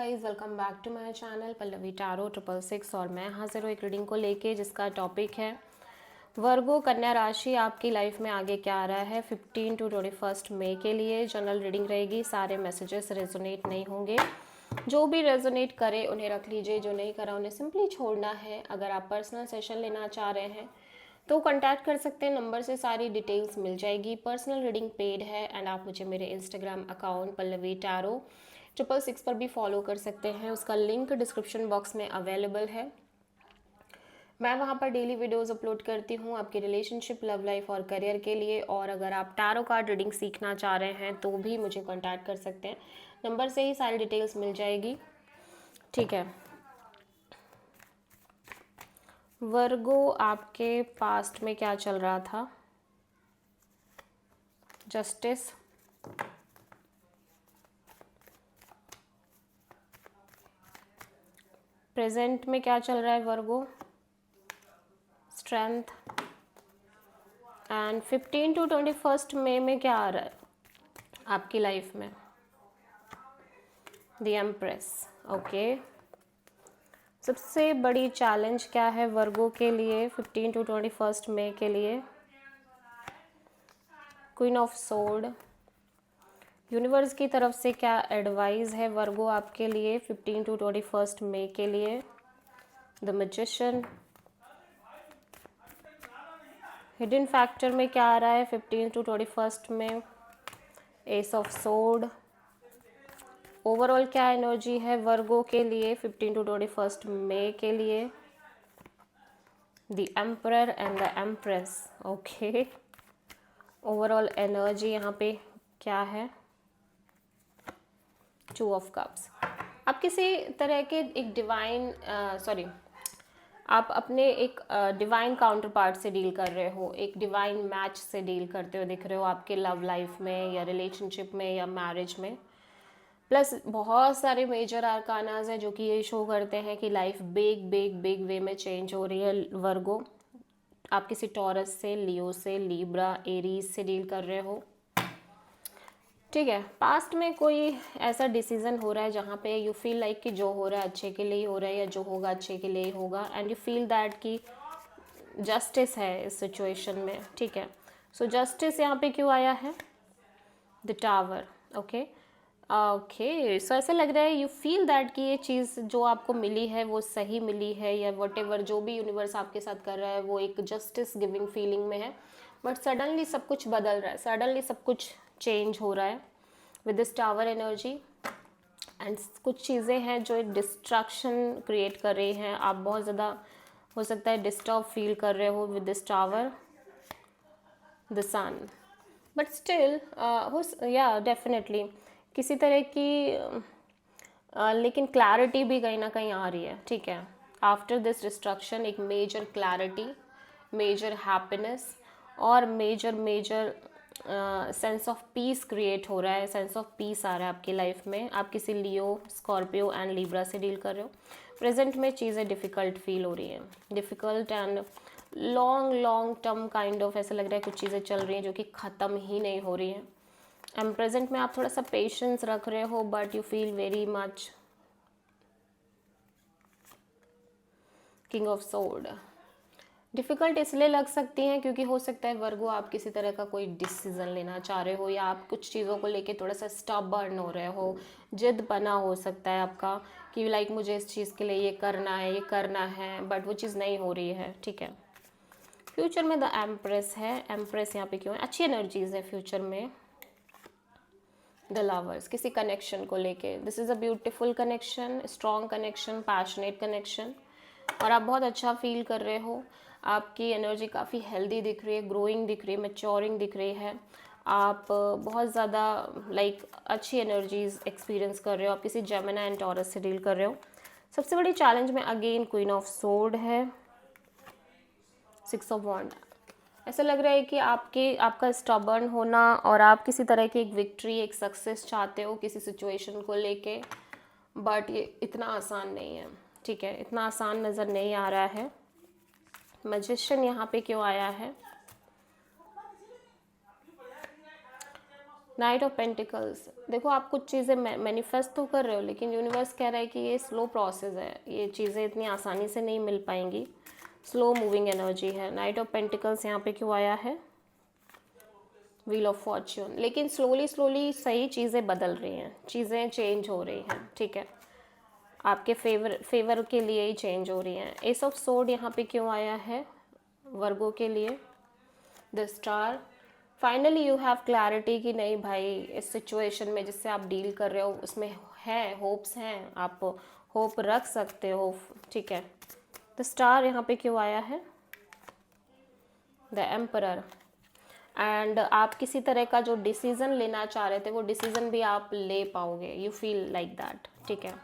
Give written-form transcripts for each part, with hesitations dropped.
Guys, welcome back to my channel Pallavi tarot 666 और मैं हाजिर हूँ एक रीडिंग को लेके जिसका टॉपिक है वर्गो कन्या राशि आपकी लाइफ में आगे क्या आ रहा है 15 टू 21 मई के लिए। जनरल रीडिंग रहेगी, सारे मैसेजेस रेजोनेट नहीं होंगे। जो भी रेजोनेट करे उन्हें रख लीजिए, जो नहीं करा उन्हें सिंपली छोड़ना है। अगर आप पर्सनल सेशन लेना चाह रहे हैं तो कांटेक्ट कर सकते हैं, नंबर से सारी डिटेल्स मिल जाएगी। पर्सनल रीडिंग पेड है एंड आप मुझे मेरे इंस्टाग्राम अकाउंट पल्लवी टैरो 666 पर भी फॉलो कर सकते हैं। उसका लिंक डिस्क्रिप्शन बॉक्स में अवेलेबल है। मैं वहाँ पर डेली वीडियोस अपलोड करती हूँ आपकी रिलेशनशिप, लव लाइफ और करियर के लिए। और अगर आप टैरो कार्ड रीडिंग सीखना चाह रहे हैं तो भी मुझे कांटेक्ट कर सकते हैं, नंबर से ही सारी डिटेल्स मिल जाएगी। ठीक है, वर्गो आपके पास्ट में क्या चल रहा था? जस्टिस, प्रेजेंट में क्या चल रहा है वर्गो? स्ट्रेंथ। एंड 15 टू 21 मई में क्या आ रहा है आपकी लाइफ में? The empress. ओके, सबसे बड़ी चैलेंज क्या है वर्गो के लिए 15 टू 21 मई के लिए? Queen of sword. यूनिवर्स की तरफ से क्या एडवाइस है वर्गो आपके लिए 15 टू 21 मई के लिए? The magician. हिडन फैक्टर में क्या आ रहा है 15 टू 21 में? S of sword. ओवरऑल क्या एनर्जी है वर्गो के लिए 15 टू 21 मई के लिए? The emperor and the empress. Okay, overall energy यहाँ पे क्या है? To of cups. आप किसी तरह के एक डिवाइन आप अपने एक डिवाइन काउंटर पार्ट से डील कर रहे हो, एक डिवाइन मैच से डील करते हुए दिख रहे हो आपके लव लाइफ में या रिलेशनशिप में या मैरिज में। प्लस बहुत सारे मेजर आर्कानाज हैं जो कि ये शो करते हैं कि life big big big way में चेंज हो रही है वर्गो। आप किसी टॉरस से, लियो से, लिब्रा, एरीज से डील कर रहे हो। ठीक है, पास्ट में कोई ऐसा डिसीजन हो रहा है जहाँ पे यू फील लाइक कि जो हो रहा है अच्छे के लिए ही हो रहा है या जो होगा अच्छे के लिए ही होगा, एंड यू फील दैट कि जस्टिस है इस सिचुएशन में। ठीक है, सो जस्टिस यहाँ पे क्यों आया है? The tower. ओके ओके, सो ऐसा लग रहा है यू फील दैट कि ये चीज़ जो आपको मिली है वो सही मिली है, या वट एवर जो भी यूनिवर्स आपके साथ कर रहा है वो एक जस्टिस गिविंग फीलिंग में है। बट सडनली सब कुछ बदल रहा है, सडनली सब कुछ चेंज हो रहा है with this tower energy. And कुछ चीज़ें हैं जो एक डिस्ट्रैक्शन क्रिएट कर रही हैं। आप बहुत ज़्यादा हो सकता है डिस्टर्ब फील कर रहे हो with this tower, the sun. But still या डेफिनेटली किसी तरह की लेकिन क्लैरिटी भी कहीं ना कहीं आ रही है। ठीक है, आफ्टर दिस डिस्ट्रक्शन एक मेजर क्लैरिटी, मेजर हैप्पीनेस और major major sense of peace create हो रहा है। सेंस ऑफ पीस आ रहा है आपकी लाइफ में। आप किसी लियो, स्कॉर्पियो एंड लिब्रा से डील कर रहे हो। प्रेजेंट में चीज़ें डिफ़िकल्ट फील हो रही हैं, difficult and long term kind of ऐसा लग रहा है कुछ चीज़ें चल रही हैं जो कि ख़त्म ही नहीं हो रही हैं। एंड प्रेजेंट में आप थोड़ा सा पेशेंस रख रहे हो but you feel very much king of sword. Difficult इसलिए लग सकती हैं क्योंकि हो सकता है वर्गो आप किसी तरह का कोई डिसीज़न लेना चाह रहे हो, या आप कुछ चीज़ों को लेके थोड़ा सा स्टबर्न हो रहे हो, जिद बना हो सकता है आपका कि लाइक मुझे इस चीज़ के लिए ये करना है, बट वो चीज़ नहीं हो रही है। ठीक है, फ्यूचर में द एम्प्रेस है। एम्प्रेस यहाँ पे क्यों है? अच्छी एनर्जीज है फ्यूचर में। द लवर्स, किसी कनेक्शन को लेके, this is a beautiful connection, strong connection, passionate connection, और आप बहुत अच्छा फील कर रहे हो। आपकी एनर्जी काफ़ी हेल्दी दिख रही है, ग्रोइंग दिख रही है, मैच्योरिंग दिख रही है। आप बहुत ज़्यादा लाइक अच्छी एनर्जीज एक्सपीरियंस कर रहे हो। आप किसी जेमिनी एंड टॉरस से डील कर रहे हो। सबसे बड़ी चैलेंज में अगेन क्वीन ऑफ सोर्ड है, 6 ऑफ वॉन्ड। ऐसा लग रहा है कि आपका स्टबर्न होना और आप किसी तरह की एक विक्ट्री, एक सक्सेस चाहते हो किसी सिचुएशन को लेके, बट ये इतना आसान नहीं है। ठीक है, इतना आसान नज़र नहीं आ रहा है। मैजिशियन यहाँ पे क्यों आया है? नाइट ऑफ पेंटिकल्स, देखो आप कुछ चीज़ें मैनिफेस्ट तो कर रहे हो, लेकिन यूनिवर्स कह रहा है कि ये स्लो प्रोसेस है, ये चीज़ें इतनी आसानी से नहीं मिल पाएंगी, स्लो मूविंग एनर्जी है। नाइट ऑफ पेंटिकल्स यहाँ पे क्यों आया है? व्हील ऑफ फॉर्च्यून, लेकिन स्लोली स्लोली सही चीज़ें बदल रही हैं, चीज़ें चेंज हो रही हैं, ठीक है, आपके फेवर के लिए ही चेंज हो रही हैं। एस ऑफ सोर्ड यहाँ पे क्यों आया है वर्गो के लिए? The star, finally you have clarity कि नहीं भाई, इस सिचुएशन में जिससे आप डील कर रहे हो उसमें है, होप्स हैं, आप होप रख सकते हो, ठीक है। द स्टार यहाँ पे क्यों आया है? द एम्परर, एंड आप किसी तरह का जो डिसीज़न लेना चाह रहे थे वो डिसीज़न भी आप ले पाओगे, यू फील लाइक दैट, ठीक है।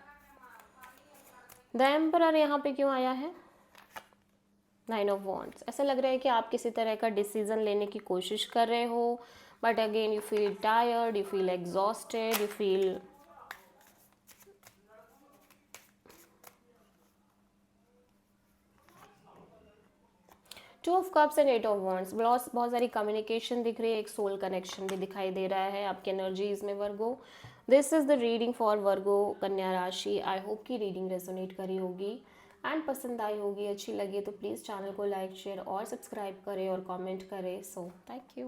द एम्परर यहाँ पे क्यों आया है? नाइन ऑफ वॉन्ड्स, ऐसा लग रहा है कि आप किसी तरह का डिसीज़न लेने की कोशिश कर रहे हो, but again you feel tired, you feel exhausted, you feel two of cups and eight of wands, बहुत सारी कम्युनिकेशन दिख रही है, एक सोल कनेक्शन भी दिखाई दे रहा है आपके एनर्जीज में Virgo. This is the reading for Virgo कन्या राशि। आई होप की रीडिंग रेजोनेट करी होगी एंड पसंद आई होगी, अच्छी लगी तो प्लीज़ चैनल को लाइक शेयर और सब्सक्राइब करें और कमेंट करें। So thank you.